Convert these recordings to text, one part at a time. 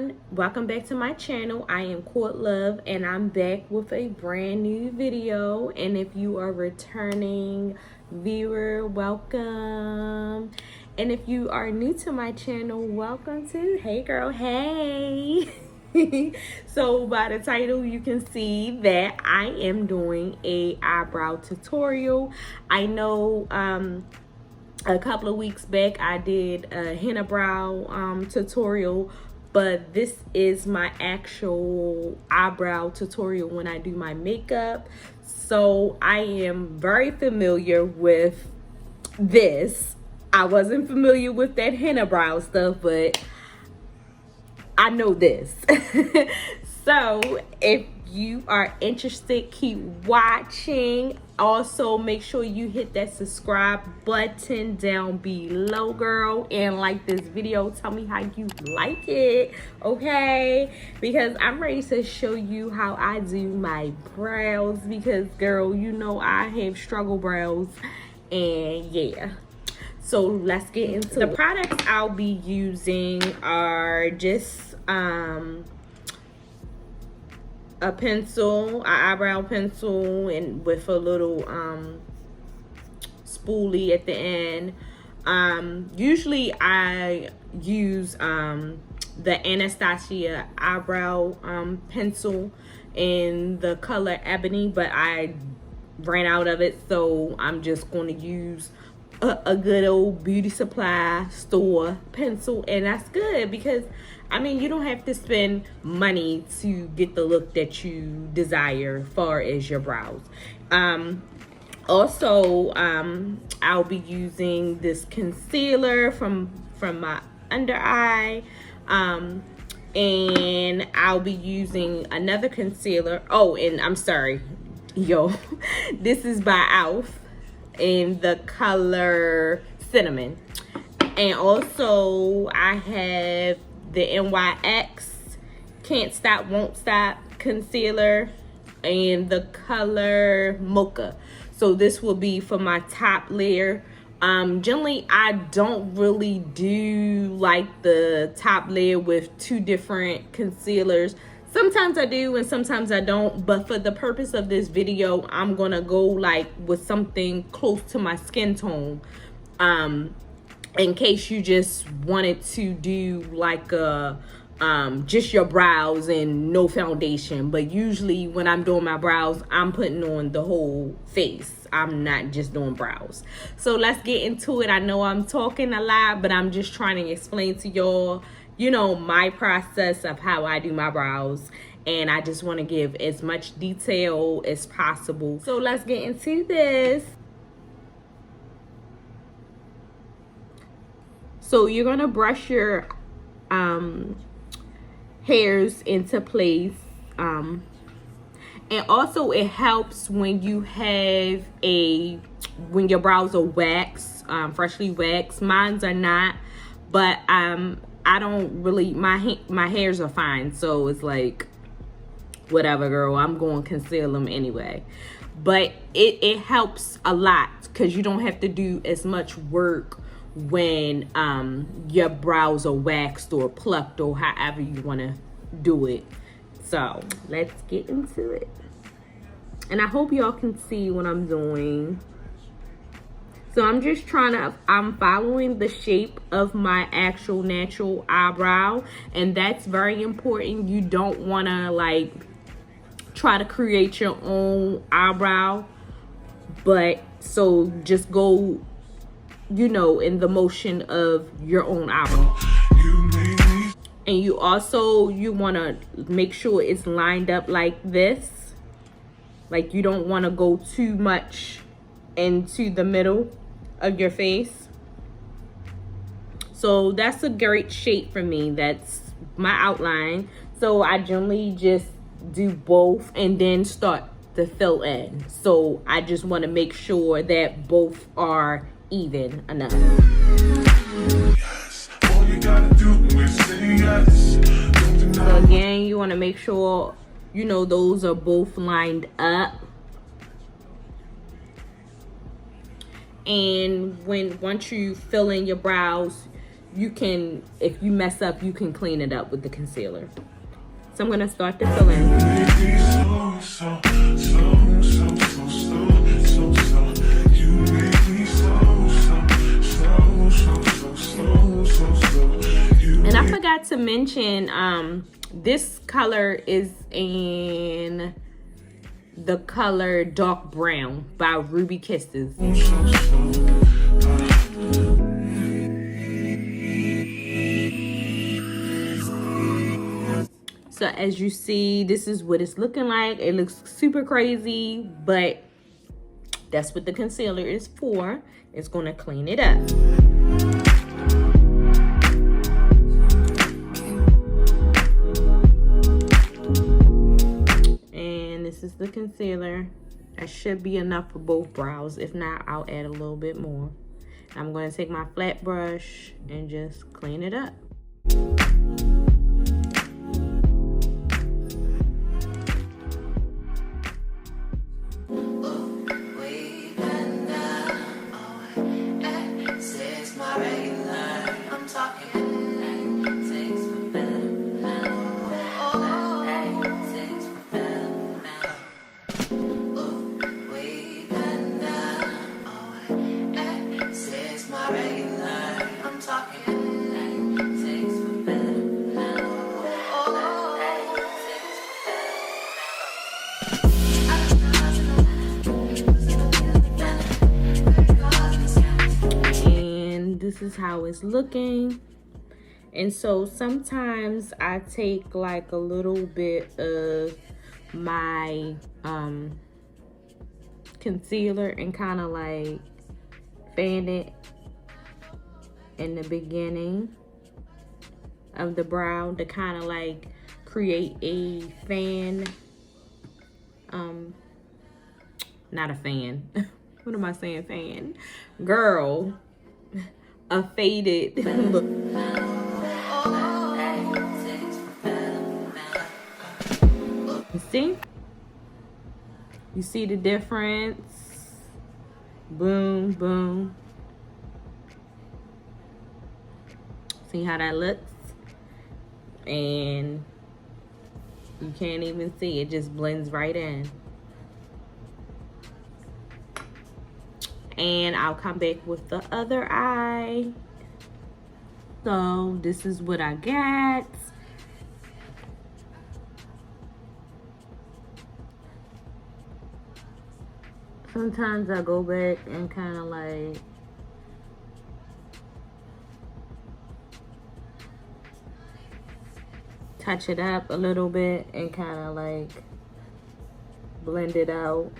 everyone, welcome back to my channel. I am Court Love and I'm back with a brand new video. And if you are a returning viewer, welcome. And if you are new to my channel, welcome to Hey Girl Hey. So by the title you can see that I am doing a eyebrow tutorial. I know a couple of weeks back I did a Henna Brow tutorial, but this is my actual eyebrow tutorial when I do my makeup. So I am very familiar with this. I wasn't familiar with that Henna Brow stuff, but I know this. So if you are interested, keep watching. Also make sure you hit that subscribe button down below, girl, and like this video. Tell me how you like it, okay? Because I'm ready to show you how I do my brows, because girl, you know I have struggle brows. And yeah, so let's get into the products I'll be using are just a pencil, an eyebrow pencil, and with a little spoolie at the end. Usually I use the Anastasia eyebrow pencil in the color ebony, but I ran out of it, so I'm just going to use a good old beauty supply store pencil. And that's good because I mean, you don't have to spend money to get the look that you desire as far as your brows. Also, I'll be using this concealer from my under eye, and I'll be using another concealer. Oh, and I'm sorry, yo, this is by Elf in the color cinnamon. And also I have the NYX Can't Stop Won't Stop concealer in the color Mocha. So this will be for my top layer. Generally I don't really do like the top layer with two different concealers. Sometimes I do and sometimes I don't, but for the purpose of this video I'm gonna go like with something close to my skin tone, in case you just wanted to do like a just your brows and no foundation. But usually when I'm doing my brows, I'm putting on the whole face. I'm not just doing brows. So let's get into it. I know I'm talking a lot, but I'm just trying to explain to y'all, you know, my process of how I do my brows, and I just want to give as much detail as possible. So let's get into this. So you're gonna brush your hairs into place, and also it helps when you have when your brows are waxed, freshly waxed. Mine's are not, but I don't really, my hairs are fine, so it's like whatever, girl, I'm going to conceal them anyway. But it helps a lot because you don't have to do as much work when your brows are waxed or plucked or however you want to do it. So let's get into it, and I hope y'all can see what I'm doing. So I'm just I'm following the shape of my actual natural eyebrow, and that's very important. You don't want to like try to create your own eyebrow, but so just go, you know, in the motion of your own eyebrow. And you want to make sure it's lined up like this. Like you don't want to go too much into the middle of your face. So that's a great shape for me. That's my outline. So I generally just do both and then start to fill in. So I just want to make sure that both are even enough. Yes. All you gotta do is say yes. So again, you want to make sure, you know, those are both lined up. And once you fill in your brows, you can, if you mess up, you can clean it up with the concealer. So I'm gonna start to fill in. And I forgot to mention, this color is in the color Dark Brown by Ruby Kisses. So as you see, this is what it's looking like. It looks super crazy, but that's what the concealer is for. It's going to clean it up. And this is the concealer. That should be enough for both brows. If not, I'll add a little bit more. I'm going to take my flat brush and just clean it up. This is how it's looking. And so sometimes I take like a little bit of my concealer and kind of like fan it in the beginning of the brow to kind of like create a fan, not a fan, what am I saying, fan, girl, a faded look. See? You see the difference? Boom, boom. See how that looks? And you can't even see, it just blends right in. And I'll come back with the other eye. So this is what I got. Sometimes I go back and kind of like touch it up a little bit and kind of like blend it out.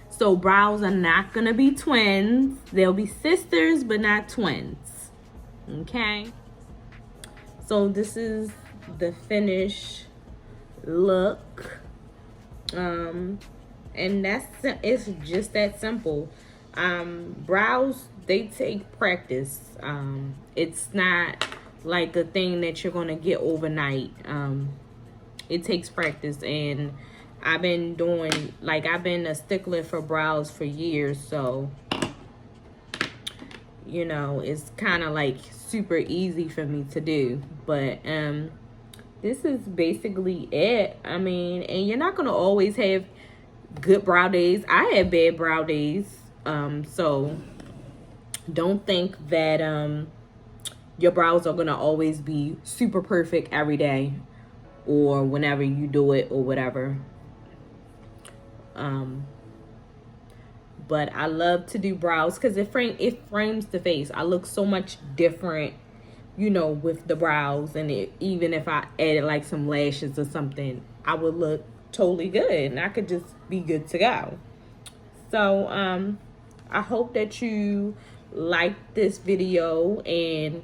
So brows are not gonna be twins. They'll be sisters, but not twins. Okay? So this is the finished look. And it's just that simple. Brows, they take practice. It's not like a thing that you're gonna get overnight. It takes practice, and I've been a stickler for brows for years, so you know, it's kind of like super easy for me to do. But this is basically it. I mean, and you're not gonna always have good brow days. I have bad brow days, so don't think that your brows are gonna always be super perfect every day or whenever you do it or whatever. But I love to do brows because it frames the face. I look so much different, you know, with the brows. And even if I added like some lashes or something, I would look totally good and I could just be good to go. So I hope that you liked this video and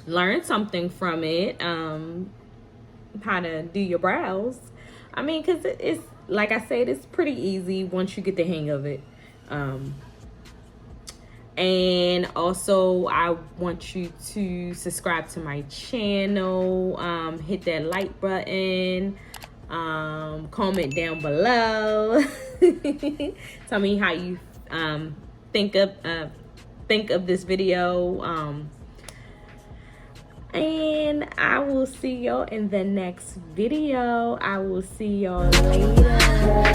learned something from it, how to do your brows. I mean, because it's, like I said, it's pretty easy once you get the hang of it. And also I want you to subscribe to my channel, hit that like button, Comment down below. Tell me how you think of this video. And I will see y'all in the next video. I will see y'all later.